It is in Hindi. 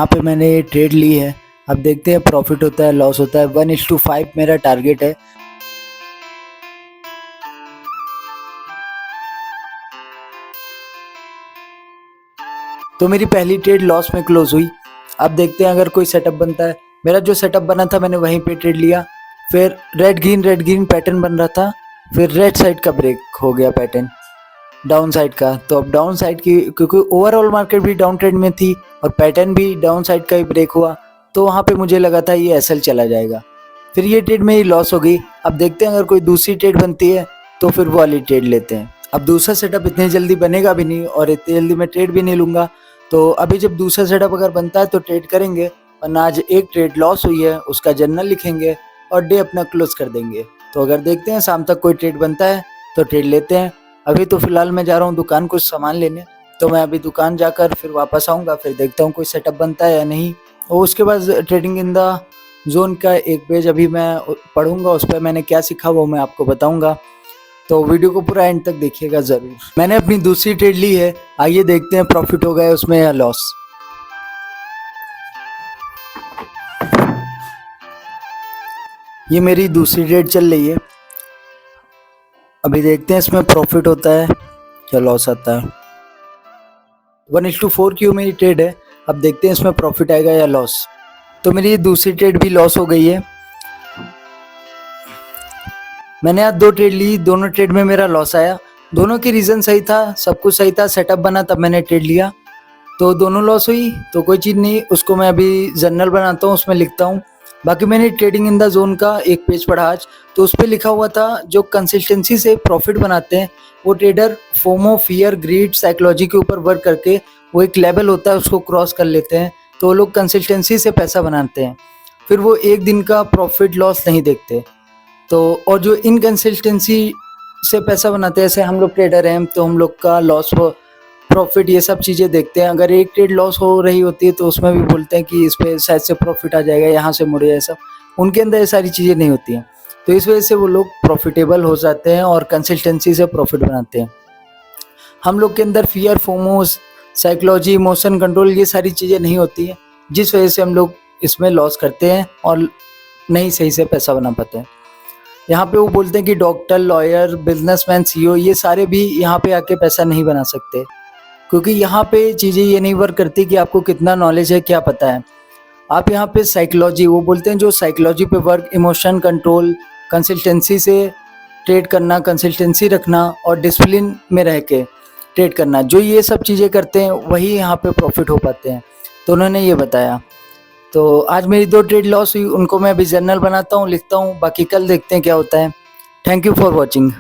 यहाँ पे मैंने ये ट्रेड ली है। अब देखते हैं प्रॉफिट होता है लॉस होता है। 1:5 मेरा टारगेट है। तो मेरी पहली ट्रेड लॉस में क्लोज हुई। अब देखते हैं अगर कोई सेटअप बनता है। मेरा जो सेटअप बना था मैंने वहीं पे ट्रेड लिया। फिर रेड ग्रीन पैटर्न बन रहा था। फिर रेड साइड का ब्रेक हो गया पैटर्न डाउन साइड का। तो अब डाउन साइड की, क्योंकि ओवरऑल मार्केट भी डाउन ट्रेंड में थी और पैटर्न भी डाउन साइड का ही ब्रेक हुआ, तो वहाँ पे मुझे लगा था ये एसएल चला जाएगा। फिर ये ट्रेड मेरी लॉस हो गई। अब देखते हैं अगर कोई दूसरी ट्रेड बनती है तो फिर वो वाली ट्रेड लेते हैं। अब दूसरा सेटअप इतनी जल्दी बनेगा भी नहीं और इतनी जल्दी मैं ट्रेड भी नहीं लूँगा। तो अभी जब दूसरा सेटअप अगर बनता है तो ट्रेड करेंगे, वरना आज एक ट्रेड लॉस हुई है उसका जर्नल लिखेंगे और डे अपना क्लोज कर देंगे। तो अगर देखते हैं शाम तक कोई ट्रेड बनता है तो ट्रेड लेते हैं। अभी तो फिलहाल मैं जा रहा हूँ दुकान कुछ सामान लेने, तो मैं अभी दुकान जाकर फिर वापस आऊँगा। फिर देखता हूँ कोई सेटअप बनता है या नहीं। और उसके बाद ट्रेडिंग इन द जोन का एक पेज अभी मैं पढ़ूंगा, उस पर मैंने क्या सीखा वो मैं आपको बताऊंगा। तो वीडियो को पूरा एंड तक देखिएगा ज़रूर। मैंने अपनी दूसरी ट्रेड ली है, आइए देखते हैं प्रॉफिट हो गया उसमें या लॉस। ये मेरी दूसरी ट्रेड चल रही है। अभी देखते हैं इसमें प्रॉफिट होता है या लॉस आता है। 1:4 की मेरी ट्रेड है। अब देखते हैं इसमें प्रॉफिट आएगा या लॉस। तो मेरी दूसरी ट्रेड भी लॉस हो गई है। मैंने आज 2 ट्रेड ली, दोनों ट्रेड में मेरा लॉस आया। दोनों की रीज़न सही था, सब कुछ सही था, सेटअप बना तब मैंने ट्रेड लिया। तो दोनों लॉस हुई तो कोई चीज़ नहीं, उसको मैं अभी जर्नल बनाता हूँ, उसमें लिखता हूँ। बाकी मैंने ट्रेडिंग इन द जोन का एक पेज पढ़ा आज, तो उस पर लिखा हुआ था जो कंसिस्टेंसी से प्रॉफिट बनाते हैं वो trader FOMO, fear, greed, psychology के ऊपर वर्क करके वो एक लेवल होता है उसको क्रॉस कर लेते हैं। तो वो लोग कंसिस्टेंसी से पैसा बनाते हैं, फिर वो एक दिन का प्रॉफिट लॉस नहीं देखते। तो और जो इनकंसिस्टेंसी से पैसा बनाते हैं, जैसे हम लोग ट्रेडर हैं तो हम लोग का लॉस प्रॉफिट ये सब चीज़ें देखते हैं। अगर एक ट्रेड लॉस हो रही होती है तो उसमें भी बोलते हैं कि इस पे शायद से प्रॉफिट आ जाएगा, यहाँ से मुड़े, ये सब उनके अंदर ये सारी चीज़ें नहीं होती हैं। तो इस वजह से वो लोग प्रॉफिटेबल हो जाते हैं और कंसिस्टेंसी से प्रॉफिट बनाते हैं। हम लोग के अंदर फियर, फोमोस, साइकोलॉजी, इमोशन कंट्रोल ये सारी चीज़ें नहीं होती हैं, जिस वजह से हम लोग इसमें लॉस करते हैं और नहीं सही से पैसा बना पाते हैं। यहाँ पे वो बोलते हैं कि डॉक्टर, लॉयर, बिजनेसमैन, सीईओ ये सारे भी यहाँ पे आके पैसा नहीं बना सकते, क्योंकि यहाँ पे चीज़ें ये नहीं वर्क करती कि आपको कितना नॉलेज है, क्या पता है। आप यहाँ पे साइकोलॉजी, वो बोलते हैं जो साइकोलॉजी पे वर्क, इमोशन कंट्रोल, कंसिस्टेंसी से ट्रेड करना, कंसिस्टेंसी रखना और डिसिप्लिन में रह के ट्रेड करना, जो ये सब चीज़ें करते हैं वही यहाँ पे प्रॉफिट हो पाते हैं। तो उन्होंने ये बताया। तो आज मेरी 2 ट्रेड लॉस हुई, उनको मैं अभी जर्नल बनाता हूँ, लिखता हूँ। बाकी कल देखते हैं क्या होता है। Thank you for watching.